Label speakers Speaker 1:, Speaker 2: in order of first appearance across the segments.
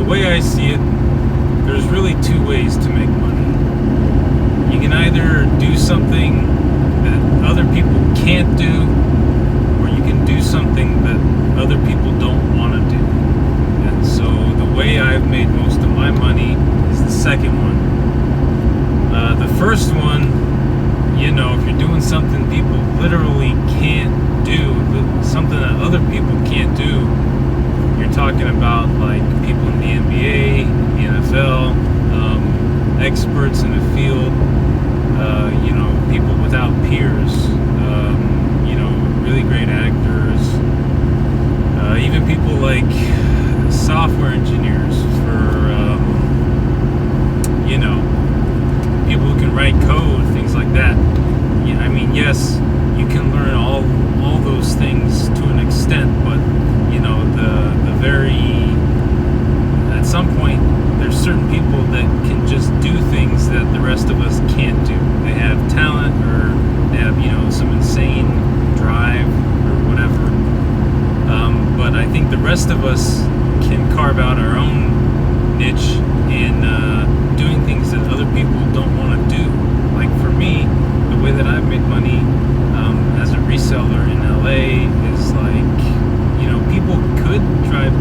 Speaker 1: way I see it, there's really two ways to make money. You can either do something that other people can't do, or you can do something that other people don't want to do. And so the way I've made most of my money is the second one. The first one, if you're doing something people literally can't do, something that other people can't do, you're talking about like people in the NBA, the NFL, experts in the field, people without peers, really great actors, even people like software engineers for, people who can write code, things like that. Yes, you can learn all those things to an extent, but at some point, there's certain people that can just do things that the rest of us can't do. They have talent, or they have, some insane drive or whatever. But I think the rest of us can carve out our own niche in doing things that other people don't want to do. Like for me, the way that I've made money as a reseller in LA is like, people could drive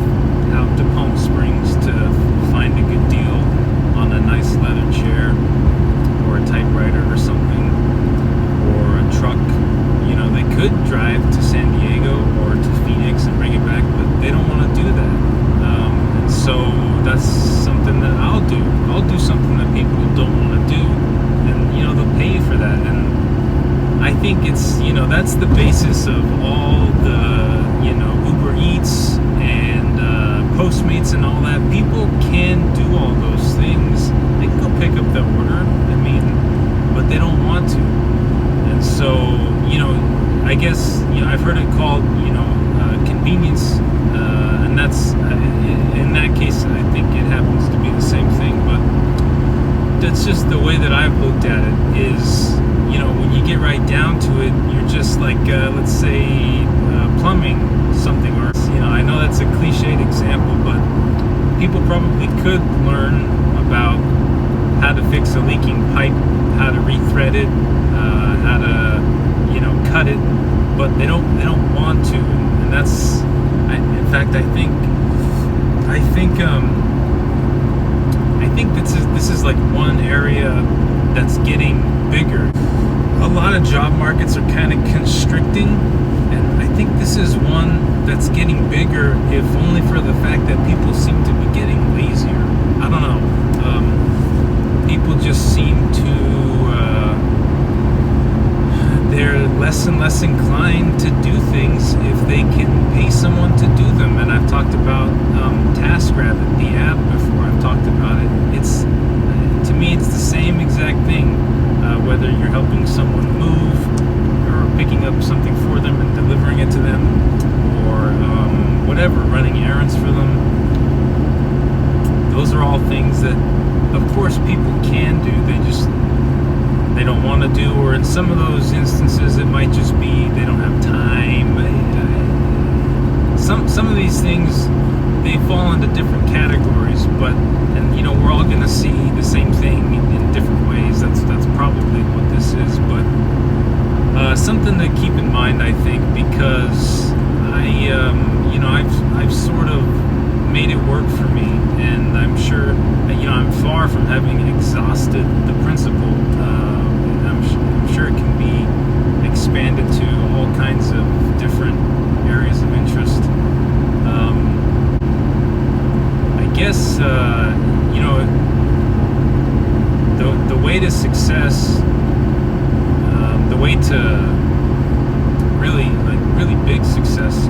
Speaker 1: out to Palm Springs to find a good deal on a nice leather chair or a typewriter or something, or a truck. They could drive to San Diego or to Phoenix and bring it back, but they don't want to do that. And so that's something that I'll do. I'll do something that people don't want to do, and they'll pay you for that. And I think it's that's the basis of all the Uber Eats and Postmates and all that. People can do all those things. They can go pick up the order. But they don't want to. And so I guess I've heard it called convenience, and that's in that case I think it happens to be the same thing. But that's just the way that I've looked at it. Is when you get right down to it, you're just like let's say plumbing something, or I know that's a cliched example, but people probably could learn about how to fix a leaking pipe, how to rethread it, how to cut it, but they don't want to. And that's, in fact, I think this is like one area that's getting bigger. A lot of job markets are kind of constricting, and I think this is one that's getting bigger, if only for the fact that people seem to be getting lazier. I don't know. People just seem to they're less and less inclined to do things if they can pay someone to do them. And I've talked about TaskRabbit, the app, before. I've talked about it. To me, it's the same exact thing. Whether you're helping someone move, or picking up something for them and delivering it to them, or whatever, running errands for them. Those are all things that, of course, people can do. They don't want to do, or in some of those instances, it might just be they don't have time. Some of these things, they fall into different categories, but we're all going to see the same thing in different ways. That's probably what this is, but something to keep in mind, I think, because I've sort of made it work for me, and I'm sure I'm far from having exhausted the principle. I'm sure it can be expanded to all kinds of different areas of interest. I guess the way to success, the way to really big success,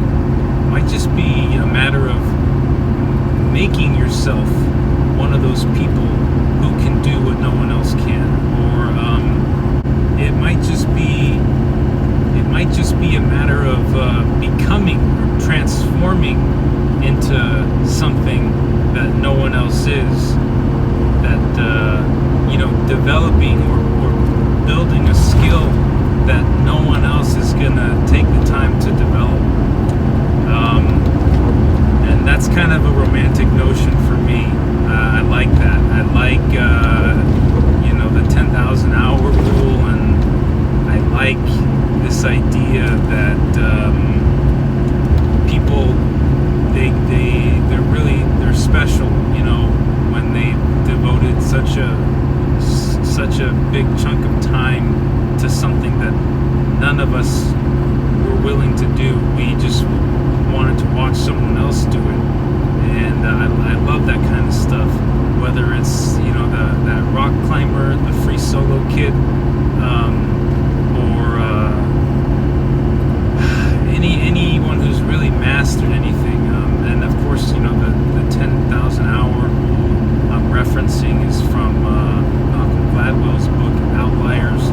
Speaker 1: might just be a matter of making yourself one of those people who can do what no one else can, or it might just be a matter of becoming, or transforming into something that no one else is, that developing or building a skill that no one else is gonna take the time to develop. And that's kind of a romantic notion for me. solo kid, or anyone who's really mastered anything. And of course, the 10,000 hour rule I'm referencing is from Malcolm Gladwell's book Outliers.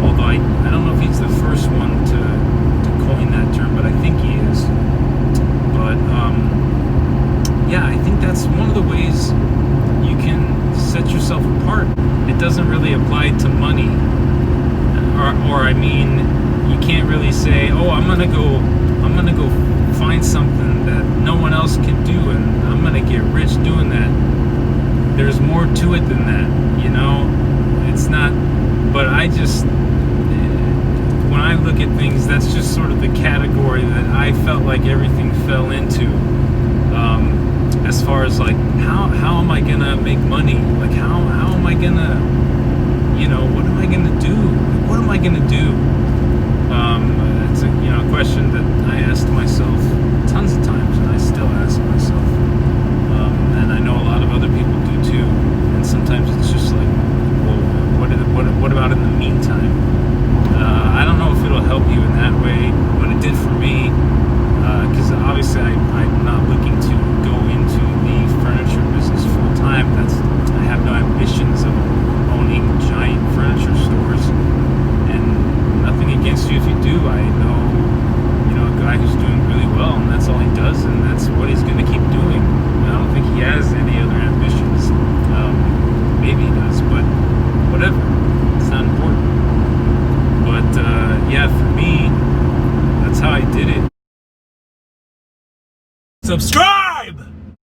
Speaker 1: Although I don't know if he's the first one to coin that term, but I think he is. But yeah, I think that's one of the ways you can set yourself apart. It doesn't really apply to money, or I mean, you can't really say, oh, I'm gonna go find something that no one else can do, and I'm gonna get rich doing that. There's more to it than that, It's not. But when I look at things, that's just sort of the category that I felt like everything fell into. As far as like, how am I gonna make money? Like, how am I gonna, what am I gonna do? What am I gonna do? It's a question that I asked myself tons of times, and I still ask myself. And I know a lot of other people do too. And sometimes it's just like, well, what about in the meantime? I don't know if it'll help you in that way, but it did for me. Because obviously I'm not looking to go into the furniture business full time. I have no ambitions of owning giant furniture stores, and nothing against you if you do. I know, a guy who's doing really well, and that's all he does, and that's what he's going to keep doing. I don't think he has any other ambitions. Maybe he does, but whatever. It's not important. But yeah, for me, that's how I did it. Subscribe!